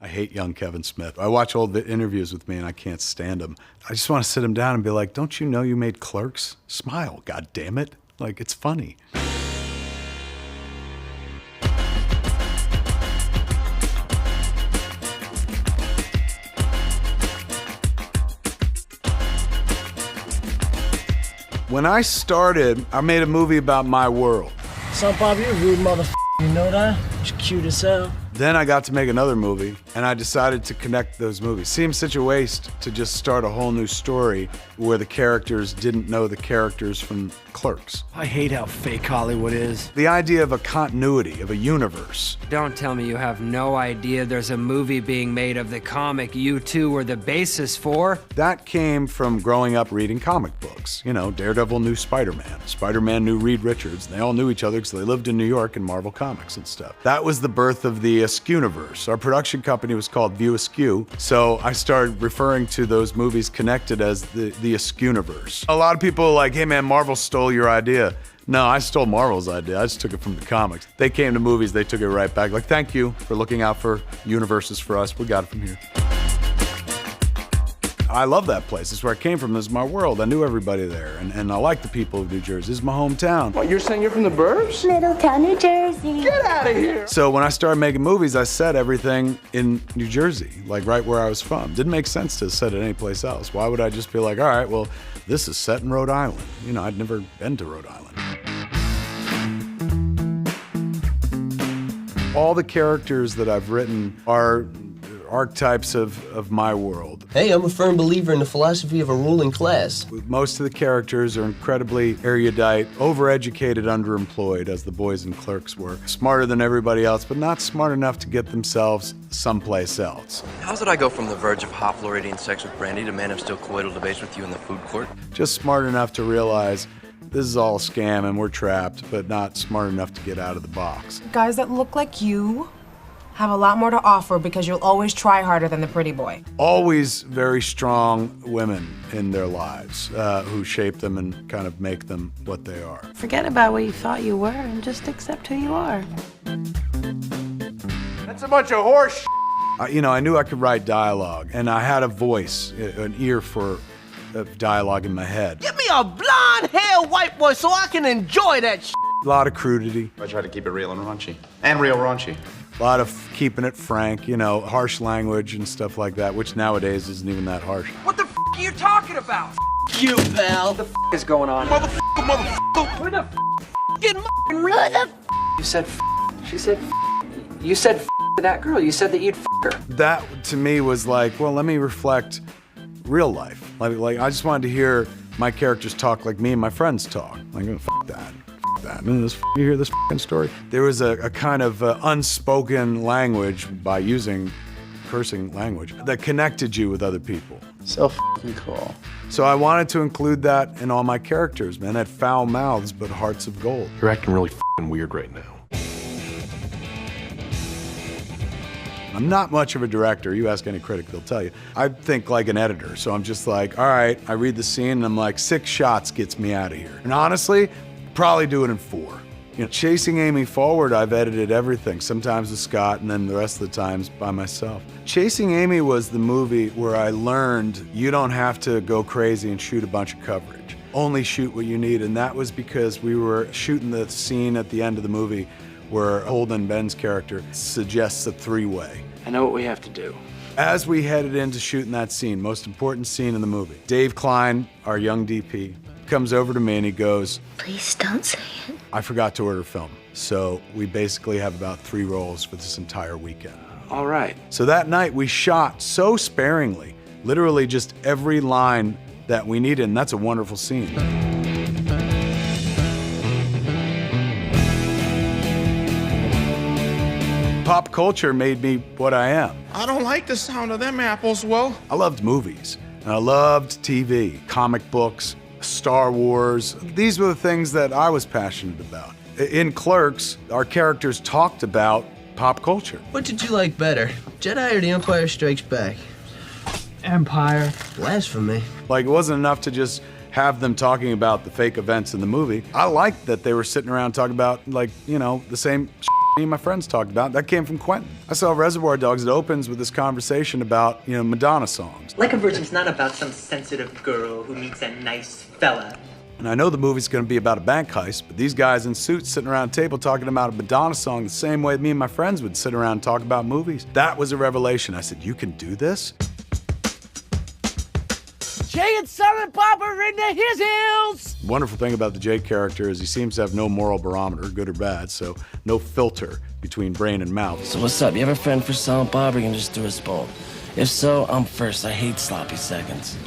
I hate young Kevin Smith. I watch old interviews with me and I can't stand him. I just want to sit him down and be like, don't you know you made Clerks? Smile, God damn it. Like, it's funny. When I started, I made a movie about my world. Son, Bob, you're a rude motherfucker. You know that? You're cute as hell. Then I got to make another movie, and I decided to connect those movies. Seemed such a waste to just start a whole new story where the characters didn't know the characters from Clerks. I hate how fake Hollywood is. The idea of a continuity, of a universe. Don't tell me you have no idea there's a movie being made of the comic you two were the basis for. That came from growing up reading comic books. You know, Daredevil knew Spider-Man. Spider-Man knew Reed Richards. They all knew each other because they lived in New York and Marvel Comics and stuff. That was the birth of the Askewniverse. Our production company was called View Askew, so I started referring to those movies connected as the Askewniverse. A lot of people are like, hey man, Marvel stole your idea. No, I stole Marvel's idea. I just took it from the comics. They came to movies, they took it right back. Like, thank you for looking out for universes for us. We got it from here. I love that place. It's where I came from. This is my world. I knew everybody there, and I like the people of New Jersey. This is my hometown. What, you're saying you're from the burbs? Middletown, New Jersey. Get out of here! So when I started making movies, I set everything in New Jersey, like right where I was from. Didn't make sense to set it anyplace else. Why would I just be like, all right, well, this is set in Rhode Island. You know, I'd never been to Rhode Island. All the characters that I've written are archetypes of my world. Hey, I'm a firm believer in the philosophy of a ruling class. Most of the characters are incredibly erudite, overeducated, underemployed, as the boys in Clerks were. Smarter than everybody else, but not smart enough to get themselves someplace else. How did I go from the verge of hot fluoridating sex with Brandy to man of still coital debates with you in the food court? Just smart enough to realize this is all a scam and we're trapped, but not smart enough to get out of the box. Guys that look like you have a lot more to offer because you'll always try harder than the pretty boy. Always very strong women in their lives who shape them and kind of make them what they are. Forget about what you thought you were and just accept who you are. That's a bunch of horse You know, I knew I could write dialogue, and I had a voice, an ear for dialogue in my head. Give me a blonde-haired white boy so I can enjoy that shit. A lot of crudity. I try to keep it real and raunchy. And real raunchy. A lot of keeping it frank, you know, harsh language and stuff like that, which nowadays isn't even that harsh. What the f are you talking about? You, pal. What the f is going on? motherfucker. Who the f You said f. She said f. You said f to that girl. You said that you'd f her. That, to me, was like, well, let me reflect real life. Like I just wanted to hear my characters talk like me and my friends talk. Like, oh, f that. That. And you hear this f***ing story? There was a kind of unspoken language by using cursing language that connected you with other people. So f***ing cool. So I wanted to include that in all my characters, man. That foul mouths, but hearts of gold. You're acting really f***ing weird right now. I'm not much of a director. You ask any critic, they'll tell you. I think like an editor. So I'm just like, all right, I read the scene and I'm like, 6 shots gets me out of here. And honestly, probably do it in 4. You know, Chasing Amy Forward, I've edited everything, sometimes with Scott and then the rest of the times by myself. Chasing Amy was the movie where I learned you don't have to go crazy and shoot a bunch of coverage. Only shoot what you need, and that was because we were shooting the scene at the end of the movie where Holden, Ben's character, suggests a 3-way. I know what we have to do. As we headed into shooting that scene, most important scene in the movie, Dave Klein, our young DP, comes over to me and he goes, Please don't say it. I forgot to order film. So we basically have about 3 rolls for this entire weekend. All right. So that night we shot so sparingly, literally just every line that we needed, and that's a wonderful scene. Pop culture made me what I am. I don't like the sound of them apples, Will. I loved movies, and I loved TV, comic books, Star Wars. These were the things that I was passionate about. In Clerks, our characters talked about pop culture. What did you like better, Jedi or The Empire Strikes Back? Empire. Blasphemy. Like, it wasn't enough to just have them talking about the fake events in the movie. I liked that they were sitting around talking about, like, you know, the same me and my friends talked about. That came from Quentin. I saw Reservoir Dogs. It opens with this conversation about, Madonna songs. Like a Virgin's not about some sensitive girl who meets a nice fella. And I know the movie's gonna be about a bank heist, but these guys in suits sitting around a table talking about a Madonna song the same way me and my friends would sit around and talk about movies. That was a revelation. I said, you can do this? Jay and Silent Bob are in the his hills! The wonderful thing about the Jay character is he seems to have no moral barometer, good or bad, so no filter between brain and mouth. So what's up? You have a friend for Silent Bob or you can just do us both? If so, I'm first. I hate sloppy seconds.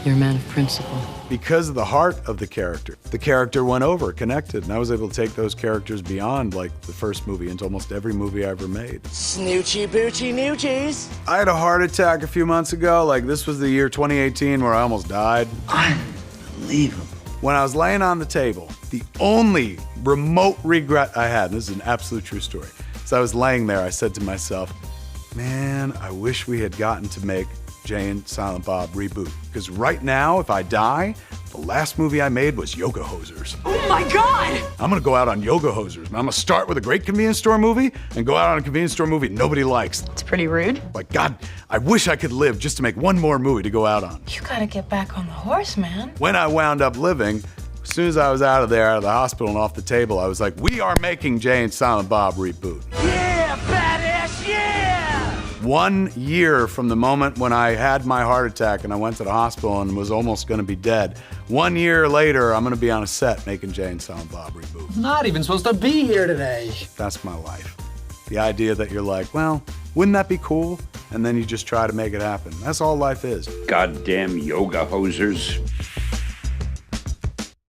You're a man of principle. Because of the heart of the character went over, connected, and I was able to take those characters beyond, like, the first movie into almost every movie I ever made. Snoochie Boochies Noochies. I had a heart attack a few months ago. Like, this was the year 2018 where I almost died. Unbelievable. When I was laying on the table, the only remote regret I had, and this is an absolute true story, as I was laying there, I said to myself, man, I wish we had gotten to make Jay and Silent Bob reboot. Because right now, if I die, the last movie I made was Yoga Hosers. Oh my God! I'm gonna go out on Yoga Hosers. I'm gonna start with a great convenience store movie and go out on a convenience store movie nobody likes. It's pretty rude. Like, God, I wish I could live just to make one more movie to go out on. You gotta get back on the horse, man. When I wound up living, as soon as I was out of the hospital and off the table, I was like, we are making Jay and Silent Bob reboot. Yeah, badass, yeah! 1 year from the moment when I had my heart attack and I went to the hospital and was almost gonna be dead. 1 year later, I'm gonna be on a set making Jay and Silent Bob reboot. Not even supposed to be here today. That's my life. The idea that you're like, well, wouldn't that be cool? And then you just try to make it happen. That's all life is. Goddamn yoga hosers.